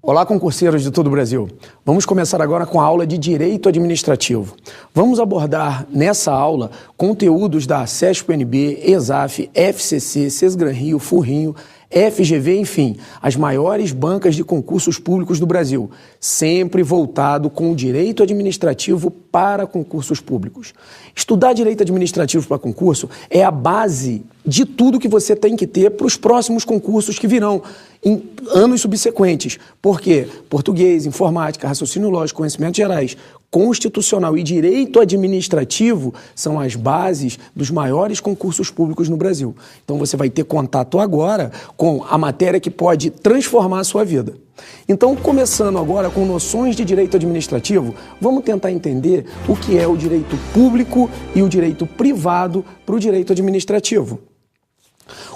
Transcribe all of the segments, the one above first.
Olá, concurseiros de todo o Brasil. Vamos começar agora com a aula de Direito Administrativo. Vamos abordar nessa aula conteúdos da CESP-UNB, ESAF, FCC, Sesgran-Rio, FURRINHO, FGV, enfim, as maiores bancas de concursos públicos do Brasil, sempre voltado com o direito administrativo para concursos públicos. Estudar direito administrativo para concurso é a base de tudo que você tem que ter para os próximos concursos que virão em anos subsequentes. Por quê? Português, informática, raciocínio lógico, conhecimentos gerais, constitucional e direito administrativo são as bases dos maiores concursos públicos no Brasil. Então você vai ter contato agora com a matéria que pode transformar a sua vida. Então, começando agora com noções de direito administrativo, vamos tentar entender o que é o direito público e o direito privado para o direito administrativo.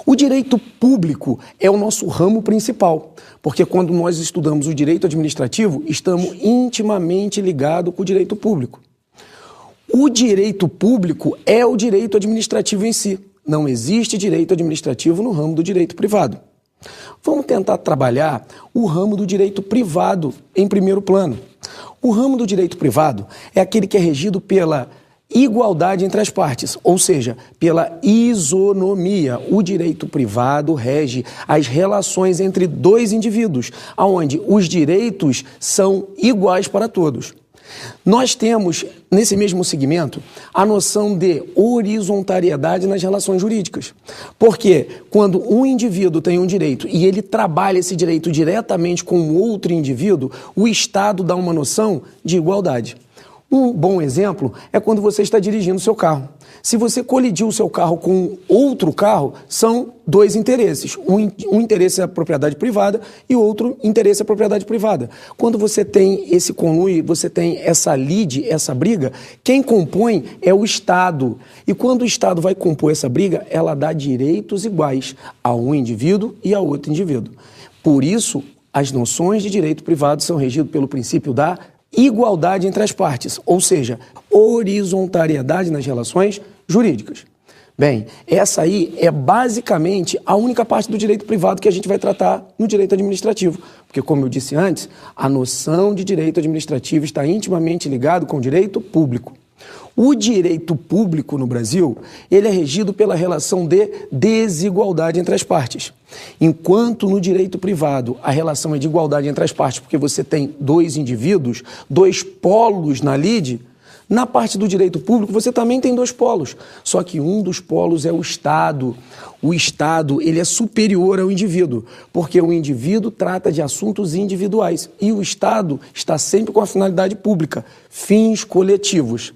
O direito público é o nosso ramo principal, porque quando nós estudamos o direito administrativo, estamos intimamente ligados com o direito público. O direito público é o direito administrativo em si. Não existe direito administrativo no ramo do direito privado. Vamos tentar trabalhar o ramo do direito privado em primeiro plano. O ramo do direito privado é aquele que é regido pela igualdade entre as partes, ou seja, pela isonomia. O direito privado rege as relações entre dois indivíduos, onde os direitos são iguais para todos. Nós temos, nesse mesmo segmento, a noção de horizontariedade nas relações jurídicas. Porque quando um indivíduo tem um direito e ele trabalha esse direito diretamente com outro indivíduo, o Estado dá uma noção de igualdade. Um bom exemplo é quando você está dirigindo o seu carro. Se você colidir o seu carro com outro carro, são dois interesses. Um interesse é a propriedade privada e o outro interesse é a propriedade privada. Quando você tem esse conluio, você tem essa lide, essa briga, quem compõe é o Estado. E quando o Estado vai compor essa briga, ela dá direitos iguais a um indivíduo e a outro indivíduo. Por isso, as noções de direito privado são regidas pelo princípio da igualdade entre as partes, ou seja, horizontariedade nas relações jurídicas. Bem, essa aí é basicamente a única parte do direito privado que a gente vai tratar no direito administrativo, porque, como eu disse antes, a noção de direito administrativo está intimamente ligado com o direito público. O direito público no Brasil, ele é regido pela relação de desigualdade entre as partes. Enquanto no direito privado a relação é de igualdade entre as partes, porque você tem dois indivíduos, dois polos na lide, na parte do direito público você também tem dois polos, só que um dos polos é o Estado. O Estado, ele é superior ao indivíduo, porque o indivíduo trata de assuntos individuais e o Estado está sempre com a finalidade pública, fins coletivos.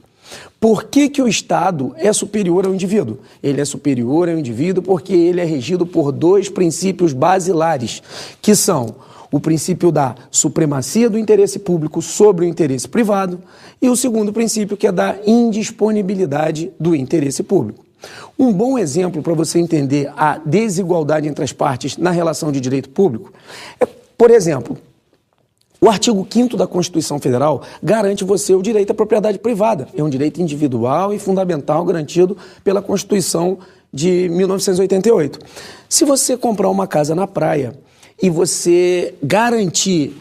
Por que o Estado é superior ao indivíduo? Ele é superior ao indivíduo porque ele é regido por dois princípios basilares, que são o princípio da supremacia do interesse público sobre o interesse privado e o segundo princípio, que é da indisponibilidade do interesse público. Um bom exemplo para você entender a desigualdade entre as partes na relação de direito público é, por exemplo, o artigo 5º da Constituição Federal garante você o direito à propriedade privada. É um direito individual e fundamental garantido pela Constituição de 1988. Se você comprar uma casa na praia e você garantir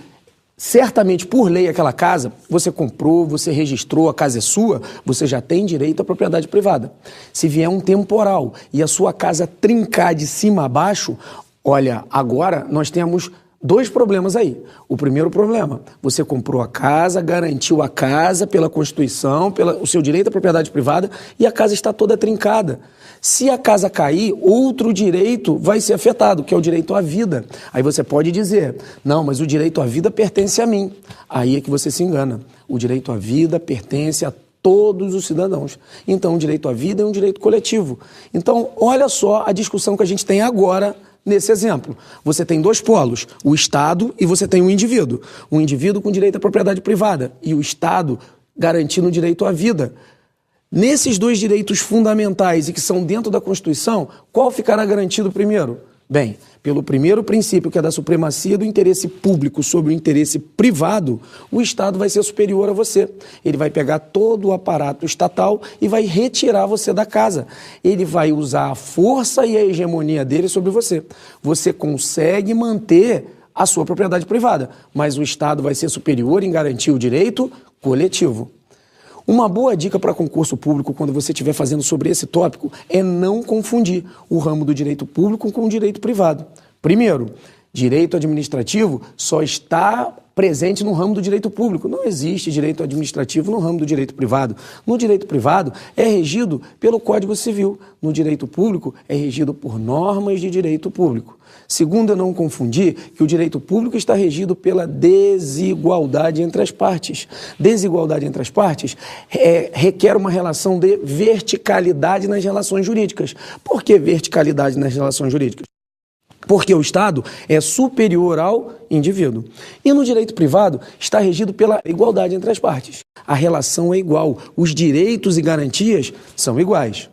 certamente por lei aquela casa, você comprou, você registrou, a casa é sua, você já tem direito à propriedade privada. Se vier um temporal e a sua casa trincar de cima a baixo, olha, agora nós temos dois problemas aí. O primeiro problema, você comprou a casa, garantiu a casa pela Constituição, o seu direito à propriedade privada e a casa está toda trincada. Se a casa cair, outro direito vai ser afetado, que é o direito à vida. Aí você pode dizer, não, mas o direito à vida pertence a mim. Aí é que você se engana. O direito à vida pertence a todos os cidadãos. Então, o direito à vida é um direito coletivo. Então, olha só a discussão que a gente tem agora nesse exemplo. Você tem dois polos, o Estado e você tem o indivíduo. O indivíduo com direito à propriedade privada e o Estado garantindo o direito à vida. Nesses dois direitos fundamentais e que são dentro da Constituição, qual ficará garantido primeiro? Bem, pelo primeiro princípio, que é da supremacia do interesse público sobre o interesse privado, o Estado vai ser superior a você. Ele vai pegar todo o aparato estatal e vai retirar você da casa. Ele vai usar a força e a hegemonia dele sobre você. Você consegue manter a sua propriedade privada, mas o Estado vai ser superior em garantir o direito coletivo. Uma boa dica para concurso público, quando você estiver fazendo sobre esse tópico, é não confundir o ramo do direito público com o direito privado. Primeiro, direito administrativo só está presente no ramo do direito público. Não existe direito administrativo no ramo do direito privado. No direito privado é regido pelo Código Civil. No direito público é regido por normas de direito público. Segundo, é não confundir que o direito público está regido pela desigualdade entre as partes. Desigualdade entre as partes requer uma relação de verticalidade nas relações jurídicas. Por que verticalidade nas relações jurídicas? Porque o Estado é superior ao indivíduo. E no direito privado está regido pela igualdade entre as partes. A relação é igual, os direitos e garantias são iguais.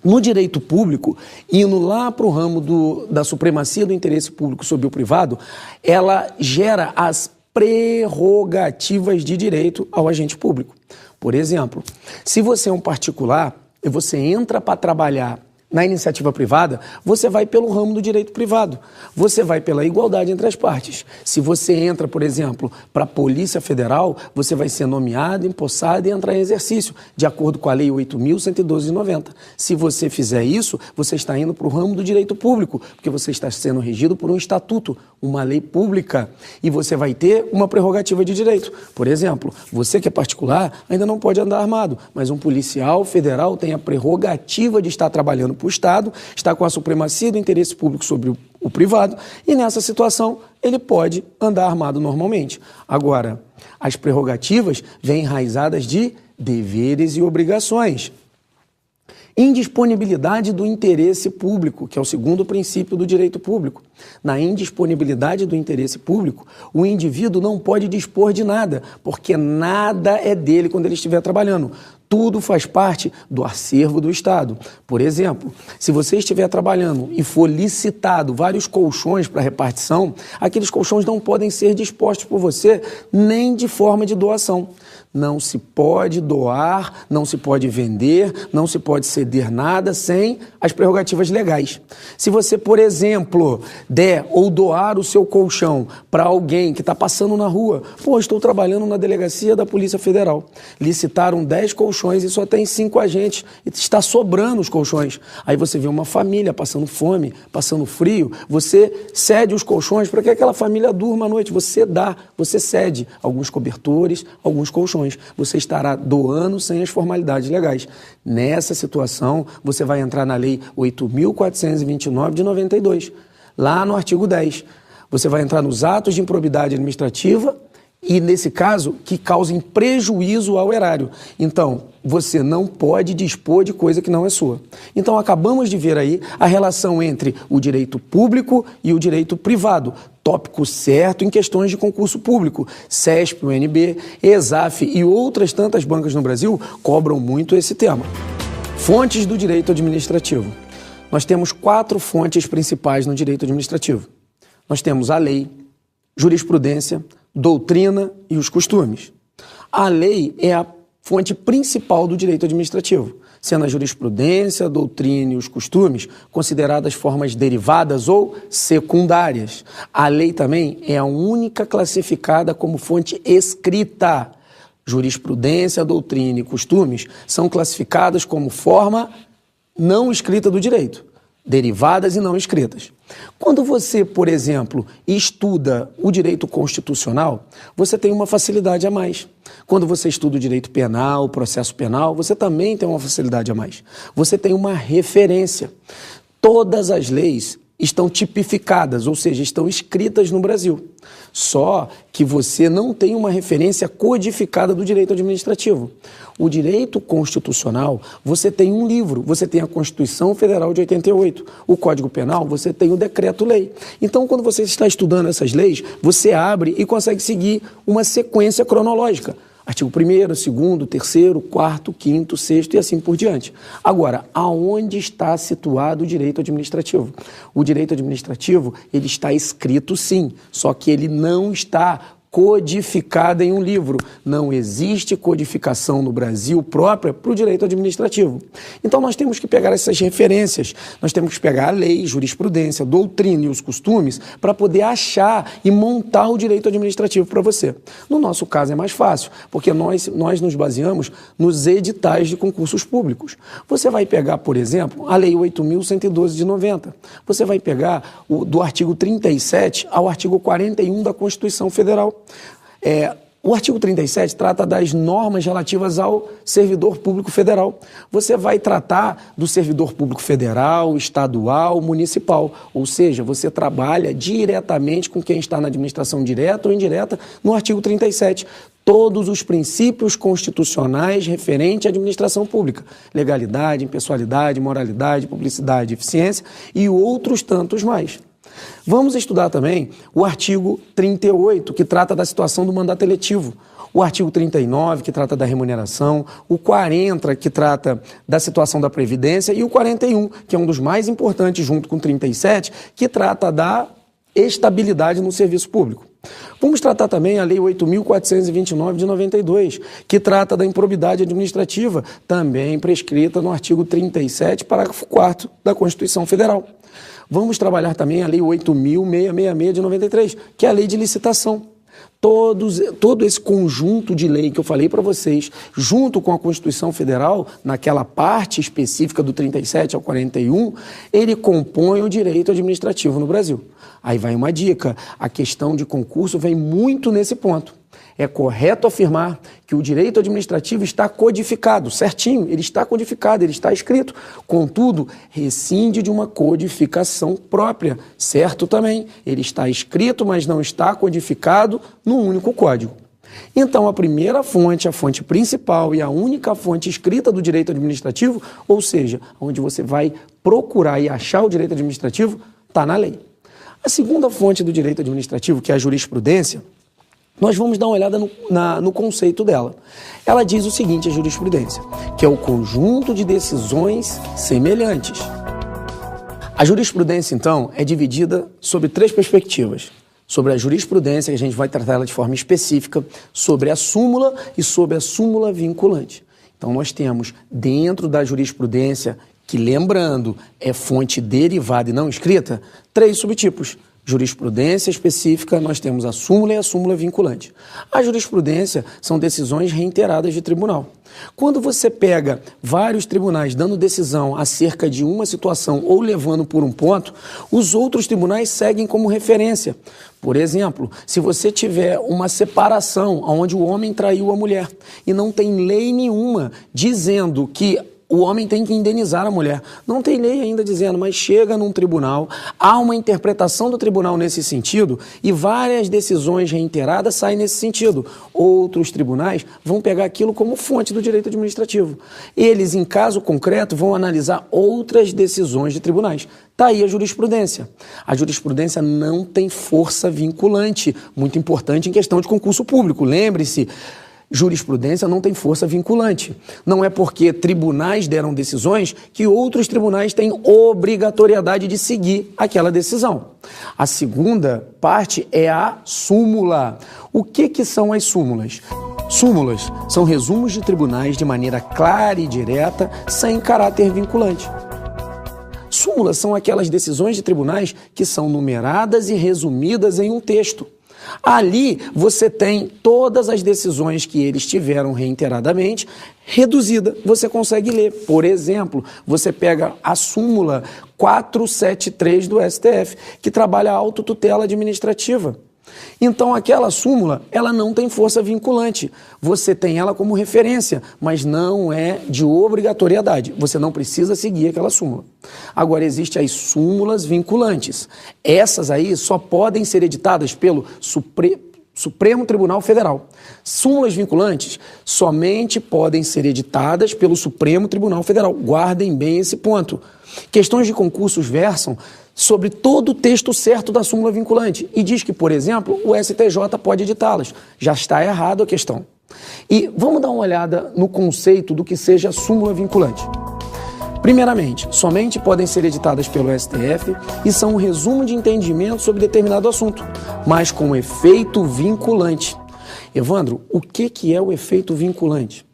No direito público, indo lá para o ramo da supremacia do interesse público sobre o privado, ela gera as prerrogativas de direito ao agente público. Por exemplo, se você é um particular e você entra para trabalhar na iniciativa privada, você vai pelo ramo do direito privado. Você vai pela igualdade entre as partes. Se você entra, por exemplo, para a Polícia Federal, você vai ser nomeado, empossado e entrar em exercício, de acordo com a Lei 8.112 de 90. Se você fizer isso, você está indo para o ramo do direito público, porque você está sendo regido por um estatuto, uma lei pública, e você vai ter uma prerrogativa de direito. Por exemplo, você que é particular ainda não pode andar armado, mas um policial federal tem a prerrogativa de estar trabalhando para o Estado, está com a supremacia do interesse público sobre o privado, e nessa situação ele pode andar armado normalmente. Agora, as prerrogativas vêm enraizadas de deveres e obrigações. Indisponibilidade do interesse público, que é o segundo princípio do direito público. Na indisponibilidade do interesse público, o indivíduo não pode dispor de nada, porque nada é dele quando ele estiver trabalhando. Tudo faz parte do acervo do Estado. Por exemplo, se você estiver trabalhando e for licitado vários colchões para repartição, aqueles colchões não podem ser dispostos por você nem de forma de doação. Não se pode doar, não se pode vender, não se pode ceder nada sem as prerrogativas legais. Se você, por exemplo, der ou doar o seu colchão para alguém que está passando na rua, estou trabalhando na delegacia da Polícia Federal, licitaram 10 colchões e só tem 5 agentes, e está sobrando os colchões. Aí você vê uma família passando fome, passando frio, você cede os colchões para que aquela família durma à noite, você cede alguns cobertores, alguns colchões. Você estará doando sem as formalidades legais. Nessa situação, você vai entrar na Lei 8.429 de 92, lá no artigo 10. Você vai entrar nos atos de improbidade administrativa e, nesse caso, que causem prejuízo ao erário. Então, você não pode dispor de coisa que não é sua. Então, acabamos de ver aí a relação entre o direito público e o direito privado. Tópico certo em questões de concurso público. CESP, UNB, ESAF e outras tantas bancas no Brasil cobram muito esse tema. Fontes do direito administrativo. Nós temos 4 fontes principais no direito administrativo. Nós temos a lei, jurisprudência, doutrina e os costumes. A lei é a fonte principal do direito administrativo, sendo a jurisprudência, a doutrina e os costumes consideradas formas derivadas ou secundárias. A lei também é a única classificada como fonte escrita. Jurisprudência, doutrina e costumes são classificadas como forma não escrita do direito, derivadas e não escritas. Quando você, por exemplo, estuda o direito constitucional, você tem uma facilidade a mais. Quando você estuda o direito penal, o processo penal, você também tem uma facilidade a mais. Você tem uma referência. Todas as leis estão tipificadas, ou seja, estão escritas no Brasil. Só que você não tem uma referência codificada do direito administrativo. O direito constitucional, você tem um livro, você tem a Constituição Federal de 88. O Código Penal, você tem o Decreto-Lei. Então, quando você está estudando essas leis, você abre e consegue seguir uma sequência cronológica. Artigo 1º, 2º, 3º, 4º, 5º, 6º e assim por diante. Agora, aonde está situado o direito administrativo? O direito administrativo, ele está escrito sim, só que ele não está codificada em um livro. Não existe codificação no Brasil própria para o direito administrativo. Então nós temos que pegar essas referências, nós temos que pegar a lei, jurisprudência, doutrina e os costumes para poder achar e montar o direito administrativo para você. No nosso caso é mais fácil, porque nós nos baseamos nos editais de concursos públicos. Você vai pegar, por exemplo, a Lei 8.112 de 90. Você vai pegar do artigo 37 ao artigo 41 da Constituição Federal. O artigo 37 trata das normas relativas ao servidor público federal. Você vai tratar do servidor público federal, estadual, municipal. Ou seja, você trabalha diretamente com quem está na administração direta ou indireta no artigo 37. Todos os princípios constitucionais referentes à administração pública. Legalidade, impessoalidade, moralidade, publicidade, eficiência e outros tantos mais. Vamos estudar também o artigo 38, que trata da situação do mandato eletivo, o artigo 39, que trata da remuneração, o 40, que trata da situação da Previdência, e o 41, que é um dos mais importantes, junto com o 37, que trata da estabilidade no serviço público. Vamos tratar também a Lei 8.429 de 92, que trata da improbidade administrativa, também prescrita no artigo 37, parágrafo 4º da Constituição Federal. Vamos trabalhar também a Lei 8.666 de 93, que é a Lei de Licitação. Todo esse conjunto de lei que eu falei para vocês, junto com a Constituição Federal, naquela parte específica do 37 ao 41, ele compõe o direito administrativo no Brasil. Aí vai uma dica, a questão de concurso vem muito nesse ponto. É correto afirmar que o direito administrativo está codificado, certinho, ele está codificado, ele está escrito. Contudo, rescinde de uma codificação própria, certo também. Ele está escrito, mas não está codificado num único código. Então, a primeira fonte, a fonte principal e a única fonte escrita do direito administrativo, ou seja, onde você vai procurar e achar o direito administrativo, está na lei. A segunda fonte do direito administrativo, que é a jurisprudência, nós vamos dar uma olhada no conceito dela. Ela diz o seguinte, a jurisprudência, que é o conjunto de decisões semelhantes. A jurisprudência, então, é dividida sobre 3 perspectivas. Sobre a jurisprudência, que a gente vai tratar ela de forma específica, sobre a súmula e sobre a súmula vinculante. Então, nós temos dentro da jurisprudência, que lembrando, é fonte derivada e não escrita, 3 subtipos. Jurisprudência específica, nós temos a súmula e a súmula vinculante. A jurisprudência são decisões reiteradas de tribunal. Quando você pega vários tribunais dando decisão acerca de uma situação ou levando por um ponto, os outros tribunais seguem como referência. Por exemplo, se você tiver uma separação onde o homem traiu a mulher e não tem lei nenhuma dizendo que o homem tem que indenizar a mulher. Não tem lei ainda dizendo, mas chega num tribunal, há uma interpretação do tribunal nesse sentido e várias decisões reiteradas saem nesse sentido. Outros tribunais vão pegar aquilo como fonte do direito administrativo. Eles, em caso concreto, vão analisar outras decisões de tribunais. Está aí a jurisprudência. A jurisprudência não tem força vinculante, muito importante em questão de concurso público. Lembre-se, jurisprudência não tem força vinculante. Não é porque tribunais deram decisões que outros tribunais têm obrigatoriedade de seguir aquela decisão. A segunda parte é a súmula. O que são as súmulas? Súmulas são resumos de tribunais de maneira clara e direta, sem caráter vinculante. Súmulas são aquelas decisões de tribunais que são numeradas e resumidas em um texto. Ali você tem todas as decisões que eles tiveram reiteradamente, reduzida, você consegue ler. Por exemplo, você pega a súmula 473 do STF, que trabalha a autotutela administrativa. Então, aquela súmula, ela não tem força vinculante. Você tem ela como referência, mas não é de obrigatoriedade. Você não precisa seguir aquela súmula. Agora, existem as súmulas vinculantes. Essas aí só podem ser editadas pelo Supremo Tribunal Federal. Súmulas vinculantes somente podem ser editadas pelo Supremo Tribunal Federal. Guardem bem esse ponto. Questões de concursos versam sobre todo o texto certo da súmula vinculante e diz que, por exemplo, o STJ pode editá-las. Já está errado a questão. E vamos dar uma olhada no conceito do que seja súmula vinculante. Primeiramente, somente podem ser editadas pelo STF e são um resumo de entendimento sobre determinado assunto, mas com efeito vinculante. Evandro, o que é o efeito vinculante?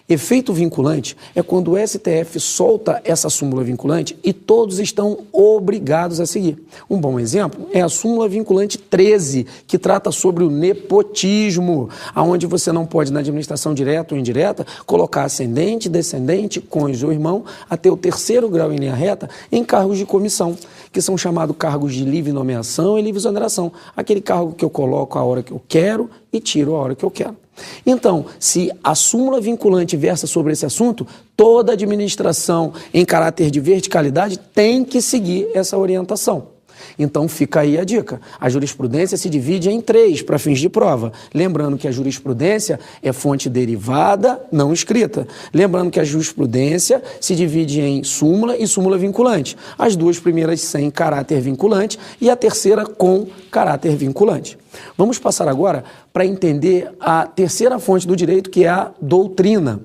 Efeito vinculante é quando o STF solta essa súmula vinculante e todos estão obrigados a seguir. Um bom exemplo é a súmula vinculante 13, que trata sobre o nepotismo, onde você não pode, na administração direta ou indireta, colocar ascendente, descendente, cônjuge ou irmão, até o terceiro grau em linha reta, em cargos de comissão, que são chamados cargos de livre nomeação e livre exoneração. Aquele cargo que eu coloco a hora que eu quero e tiro a hora que eu quero. Então, se a súmula vinculante versa sobre esse assunto, toda administração em caráter de verticalidade tem que seguir essa orientação. Então fica aí a dica. A jurisprudência se divide em 3 para fins de prova. Lembrando que a jurisprudência é fonte derivada, não escrita. Lembrando que a jurisprudência se divide em súmula e súmula vinculante. As 2 primeiras sem caráter vinculante e a terceira com caráter vinculante. Vamos passar agora para entender a terceira fonte do direito, que é a doutrina.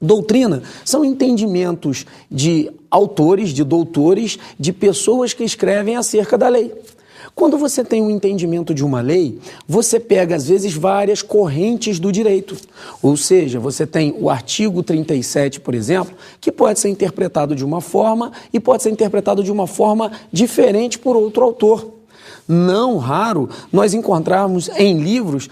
Doutrina são entendimentos de autores, de doutores, de pessoas que escrevem acerca da lei. Quando você tem um entendimento de uma lei, você pega, às vezes, várias correntes do direito. Ou seja, você tem o artigo 37, por exemplo, que pode ser interpretado de uma forma e pode ser interpretado de uma forma diferente por outro autor. Não raro nós encontrarmos em livros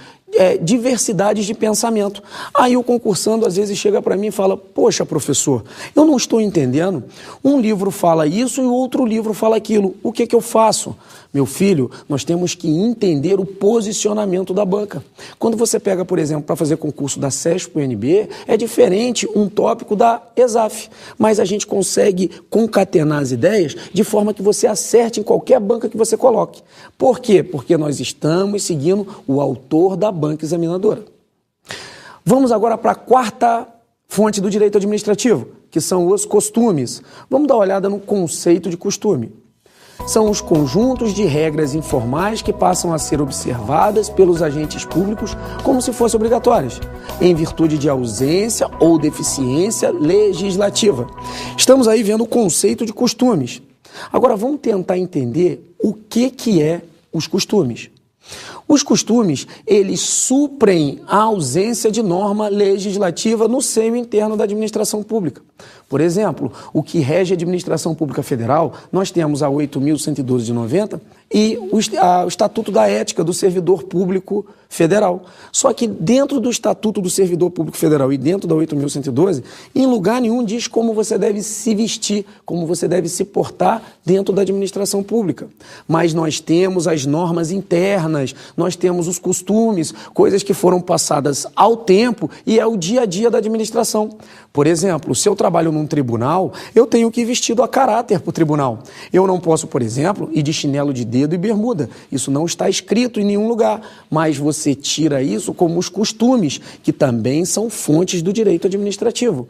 diversidades de pensamento. Aí o concursando às vezes chega para mim e fala: poxa, professor, eu não estou entendendo. Um livro fala isso e o outro livro fala aquilo. O que eu faço? Meu filho, nós temos que entender o posicionamento da banca. Quando você pega, por exemplo, para fazer concurso da CESP-UNB, é diferente um tópico da ESAF, mas a gente consegue concatenar as ideias de forma que você acerte em qualquer banca que você coloque. Por quê? Porque nós estamos seguindo o autor da banca examinadora. Vamos agora para a quarta fonte do direito administrativo, que são os costumes. Vamos dar uma olhada no conceito de costume. São os conjuntos de regras informais que passam a ser observadas pelos agentes públicos como se fossem obrigatórias, em virtude de ausência ou deficiência legislativa. Estamos aí vendo o conceito de costumes. Agora vamos tentar entender o que é os costumes. Os costumes, eles suprem a ausência de norma legislativa no seio interno da administração pública. Por exemplo, o que rege a administração pública federal, nós temos a 8.112 de 90 e o Estatuto da Ética do Servidor Público Federal. Só que dentro do Estatuto do Servidor Público Federal e dentro da 8.112, em lugar nenhum diz como você deve se vestir, como você deve se portar dentro da administração pública. Mas nós temos as normas internas, nós temos os costumes, coisas que foram passadas ao tempo e é o dia a dia da administração. Por exemplo, se eu trabalho num tribunal, eu tenho que ir vestido a caráter para o tribunal. Eu não posso, por exemplo, ir de chinelo de dedo e bermuda. Isso não está escrito em nenhum lugar, mas você tira isso como os costumes, que também são fontes do direito administrativo.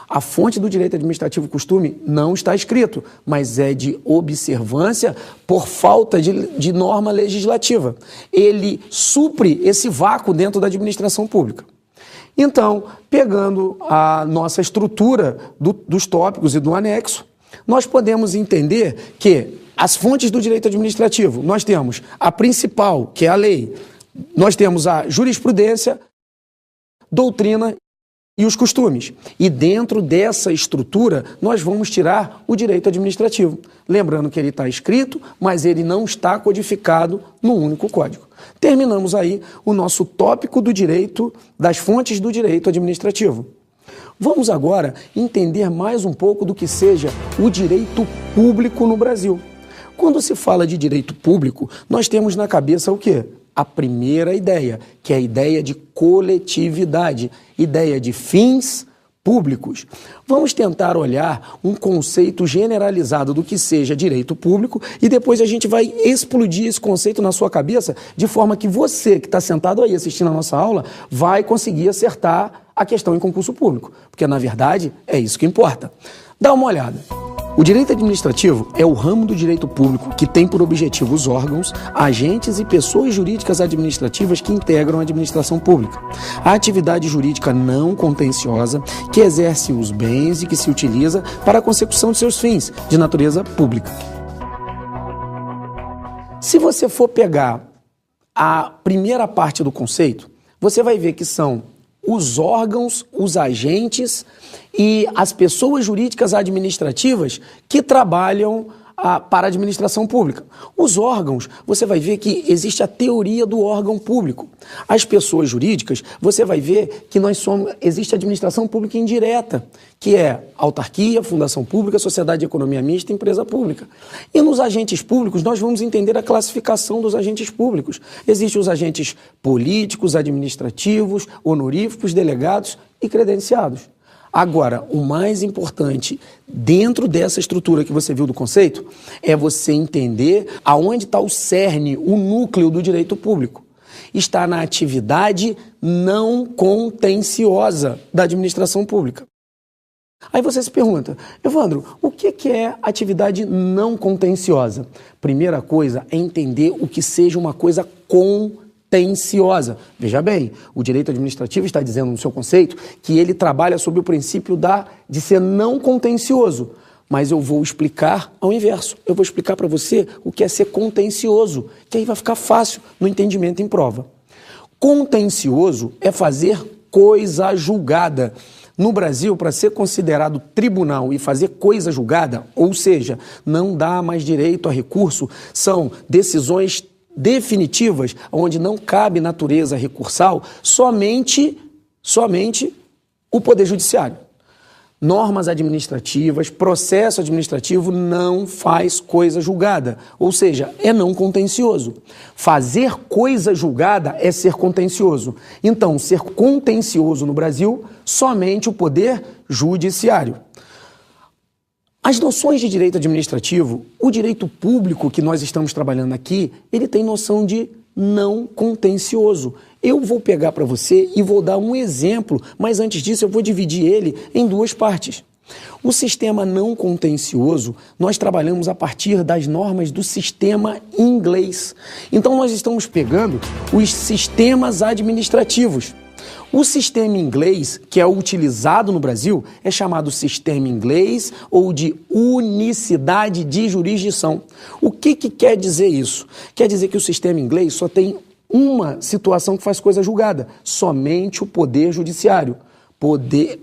A fonte do direito administrativo costume não está escrito, mas é de observância por falta de norma legislativa. Ele supre esse vácuo dentro da administração pública. Então, pegando a nossa estrutura dos tópicos e do anexo, nós podemos entender que as fontes do direito administrativo, nós temos a principal, que é a lei, nós temos a jurisprudência, doutrina e os costumes. E dentro dessa estrutura, nós vamos tirar o direito administrativo. Lembrando que ele está escrito, mas ele não está codificado num único código. Terminamos aí o nosso tópico do direito, das fontes do direito administrativo. Vamos agora entender mais um pouco do que seja o direito público no Brasil. Quando se fala de direito público, nós temos na cabeça o quê? A primeira ideia, que é a ideia de coletividade, ideia de fins públicos. Vamos tentar olhar um conceito generalizado do que seja direito público e depois a gente vai explodir esse conceito na sua cabeça de forma que você que está sentado aí assistindo a nossa aula vai conseguir acertar a questão em concurso público, porque na verdade é isso que importa. Dá uma olhada. O direito administrativo é o ramo do direito público que tem por objetivo os órgãos, agentes e pessoas jurídicas administrativas que integram a administração pública. A atividade jurídica não contenciosa que exerce os bens e que se utiliza para a consecução de seus fins de natureza pública. Se você for pegar a primeira parte do conceito, você vai ver que são os órgãos, os agentes e as pessoas jurídicas administrativas que trabalham para a administração pública. Os órgãos, você vai ver que existe a teoria do órgão público. As pessoas jurídicas, você vai ver que existe a administração pública indireta, que é autarquia, fundação pública, sociedade de economia mista, empresa pública. E nos agentes públicos, nós vamos entender a classificação dos agentes públicos. Existem os agentes políticos, administrativos, honoríficos, delegados e credenciados. Agora, o mais importante dentro dessa estrutura que você viu do conceito é você entender aonde está o cerne, o núcleo do direito público. Está na atividade não contenciosa da administração pública. Aí você se pergunta, Evandro, o que é atividade não contenciosa? Primeira coisa é entender o que seja uma coisa contenciosa. Veja bem, o direito administrativo está dizendo no seu conceito que ele trabalha sob o princípio de ser não contencioso. Mas eu vou explicar ao inverso. Eu vou explicar para você o que é ser contencioso, que aí vai ficar fácil no entendimento em prova. Contencioso é fazer coisa julgada. No Brasil, para ser considerado tribunal e fazer coisa julgada, ou seja, não dá mais direito a recurso, são decisões definitivas, onde não cabe natureza recursal, somente o Poder Judiciário. Normas administrativas, processo administrativo não faz coisa julgada, ou seja, é não contencioso. Fazer coisa julgada é ser contencioso. Então, ser contencioso no Brasil, somente o Poder Judiciário. As noções de direito administrativo, o direito público que nós estamos trabalhando aqui, ele tem noção de não contencioso. Eu vou pegar para você e vou dar um exemplo, mas antes disso eu vou dividir ele em duas partes. O sistema não contencioso, nós trabalhamos a partir das normas do sistema inglês. Então nós estamos pegando os sistemas administrativos. O sistema inglês, que é utilizado no Brasil, é chamado sistema inglês ou de unicidade de jurisdição. O que quer dizer isso? Quer dizer que o sistema inglês só tem uma situação que faz coisa julgada, somente o Poder Judiciário.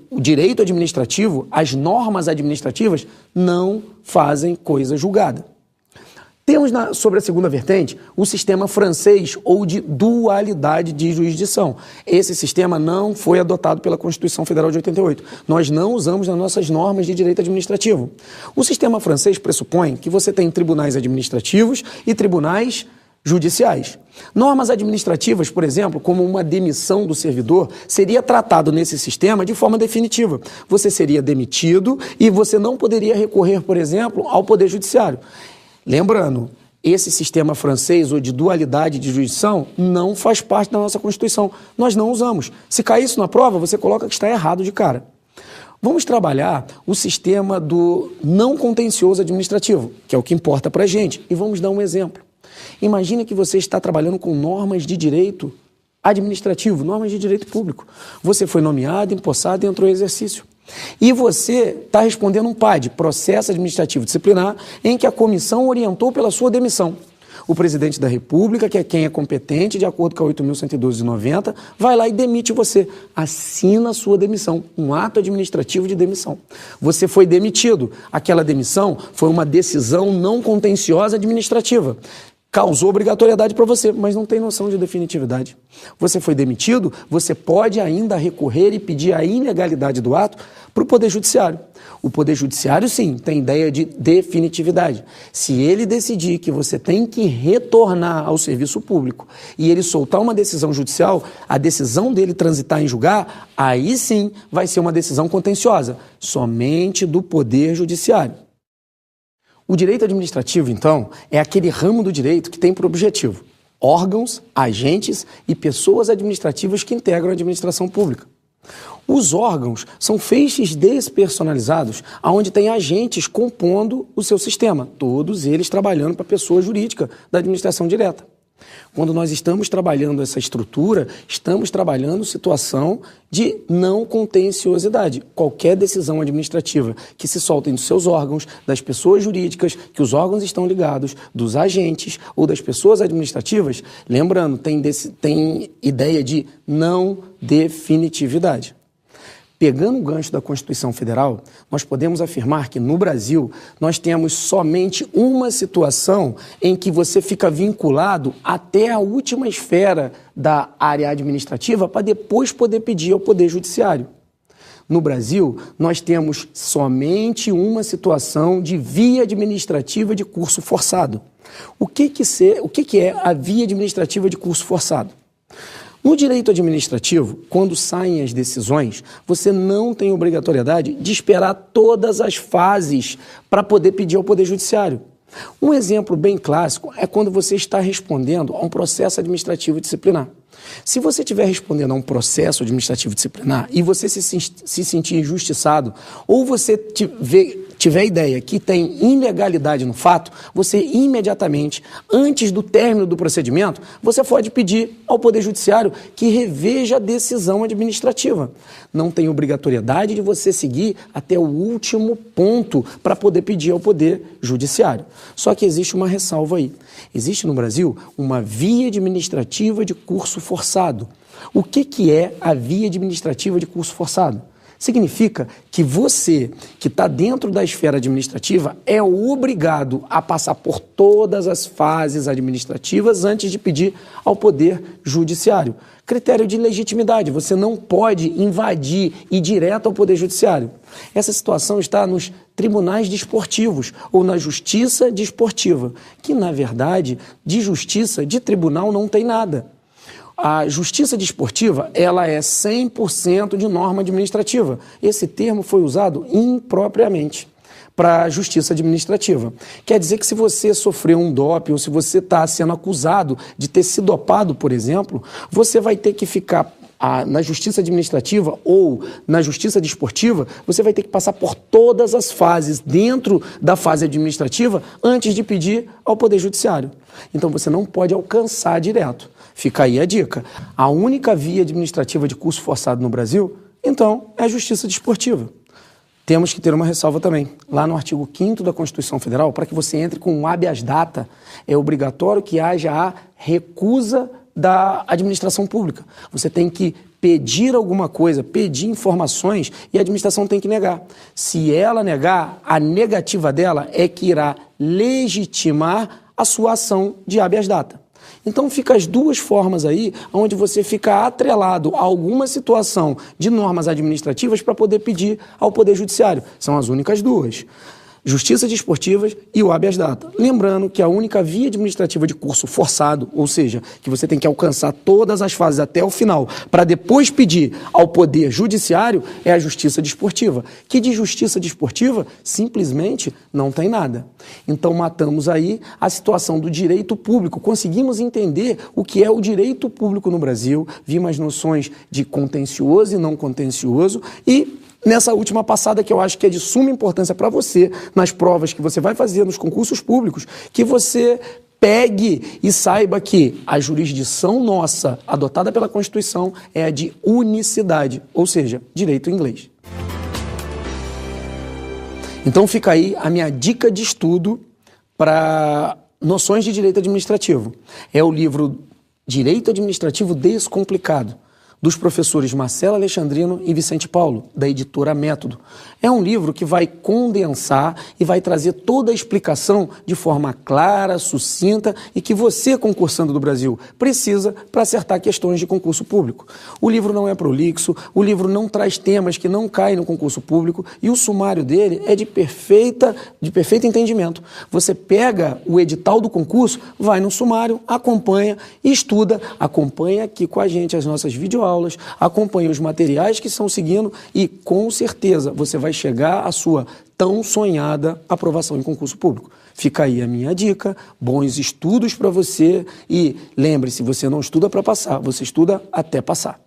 O direito administrativo, as normas administrativas não fazem coisa julgada. Temos sobre a segunda vertente o sistema francês ou de dualidade de jurisdição. Esse sistema não foi adotado pela Constituição Federal de 88. Nós não usamos nas nossas normas de direito administrativo. O sistema francês pressupõe que você tem tribunais administrativos e tribunais judiciais. Normas administrativas, por exemplo, como uma demissão do servidor, seria tratado nesse sistema de forma definitiva. Você seria demitido e você não poderia recorrer, por exemplo, ao Poder Judiciário. Lembrando, esse sistema francês ou de dualidade de jurisdição não faz parte da nossa Constituição. Nós não usamos. Se cair isso na prova, você coloca que está errado de cara. Vamos trabalhar o sistema do não contencioso administrativo, que é o que importa para a gente, e vamos dar um exemplo. Imagine que você está trabalhando com normas de direito administrativo, normas de direito público. Você foi nomeado, empossado e entrou em exercício. E você está respondendo um PAD, processo administrativo disciplinar, em que a comissão orientou pela sua demissão. O presidente da República, que é quem é competente, de acordo com a 8.112 de 90, vai lá e demite você. Assina a sua demissão, um ato administrativo de demissão. Você foi demitido. Aquela demissão foi uma decisão não contenciosa administrativa. Causou obrigatoriedade para você, mas não tem noção de definitividade. Você foi demitido, você pode ainda recorrer e pedir a ilegalidade do ato para o Poder Judiciário. O Poder Judiciário, sim, tem ideia de definitividade. Se ele decidir que você tem que retornar ao serviço público e ele soltar uma decisão judicial, a decisão dele transitar em julgar, aí sim vai ser uma decisão contenciosa, somente do Poder Judiciário. O direito administrativo, então, é aquele ramo do direito que tem por objetivo órgãos, agentes e pessoas administrativas que integram a administração pública. Os órgãos são feixes despersonalizados, onde tem agentes compondo o seu sistema, todos eles trabalhando para a pessoa jurídica da administração direta. Quando nós estamos trabalhando essa estrutura, estamos trabalhando situação de não contenciosidade. Qualquer decisão administrativa que se soltem dos seus órgãos, das pessoas jurídicas, que os órgãos estão ligados, dos agentes ou das pessoas administrativas, lembrando, tem ideia de não definitividade. Pegando o gancho da Constituição Federal, nós podemos afirmar que no Brasil nós temos somente uma situação em que você fica vinculado até a última esfera da área administrativa para depois poder pedir ao Poder Judiciário. No Brasil, nós temos somente uma situação de via administrativa de curso forçado. O que é a via administrativa de curso forçado? No direito administrativo, quando saem as decisões, você não tem obrigatoriedade de esperar todas as fases para poder pedir ao Poder Judiciário. Um exemplo bem clássico é quando você está respondendo a um processo administrativo disciplinar. Se você estiver respondendo a um processo administrativo disciplinar e você se sentir injustiçado ou você tiver ideia que tem ilegalidade no fato, você imediatamente, antes do término do procedimento, você pode pedir ao Poder Judiciário que reveja a decisão administrativa. Não tem obrigatoriedade de você seguir até o último ponto para poder pedir ao Poder Judiciário. Só que existe uma ressalva aí. Existe no Brasil uma via administrativa de curso forçado. O que é a via administrativa de curso forçado? Significa que você, que está dentro da esfera administrativa, é obrigado a passar por todas as fases administrativas antes de pedir ao Poder Judiciário. Critério de legitimidade, você não pode invadir e ir direto ao Poder Judiciário. Essa situação está nos tribunais desportivos ou na justiça desportiva, que, na verdade, de justiça, de tribunal não tem nada. A justiça desportiva, ela é 100% de norma administrativa. Esse termo foi usado impropriamente para a justiça administrativa. Quer dizer que se você sofreu um doping ou se você está sendo acusado de ter se dopado, por exemplo, você vai ter que ficar na justiça administrativa ou na justiça desportiva, você vai ter que passar por todas as fases dentro da fase administrativa antes de pedir ao Poder Judiciário. Então você não pode alcançar direto. Fica aí a dica. A única via administrativa de curso forçado no Brasil, então, é a justiça desportiva. Temos que ter uma ressalva também. Lá no artigo 5º da Constituição Federal, para que você entre com um habeas data, é obrigatório que haja a recusa da administração pública. Você tem que pedir alguma coisa, pedir informações e a administração tem que negar. Se ela negar, a negativa dela é que irá legitimar a sua ação de habeas data. Então fica as duas formas aí, onde você fica atrelado a alguma situação de normas administrativas para poder pedir ao Poder Judiciário. São as únicas duas. Justiça desportiva e o habeas data. Lembrando que a única via administrativa de curso forçado, ou seja, que você tem que alcançar todas as fases até o final, para depois pedir ao Poder Judiciário, é a justiça desportiva. Que de justiça desportiva, simplesmente não tem nada. Então matamos aí a situação do direito público. Conseguimos entender o que é o direito público no Brasil, vimos as noções de contencioso e não contencioso e nessa última passada, que eu acho que é de suma importância para você, nas provas que você vai fazer nos concursos públicos, que você pegue e saiba que a jurisdição nossa, adotada pela Constituição, é a de unicidade, ou seja, direito inglês. Então fica aí a minha dica de estudo para noções de direito administrativo. É o livro Direito Administrativo Descomplicado, dos professores Marcelo Alexandrino e Vicente Paulo, da editora Método. É um livro que vai condensar e vai trazer toda a explicação de forma clara, sucinta e que você, concursando do Brasil, precisa para acertar questões de concurso público. O livro não é prolixo, o livro não traz temas que não caem no concurso público e o sumário dele é de perfeito entendimento. Você pega o edital do concurso, vai no sumário, acompanha, estuda, acompanha aqui com a gente as nossas videoaulas, acompanhe os materiais que estão seguindo e, com certeza, você vai chegar à sua tão sonhada aprovação em concurso público. Fica aí a minha dica, bons estudos para você e lembre-se, você não estuda para passar, você estuda até passar.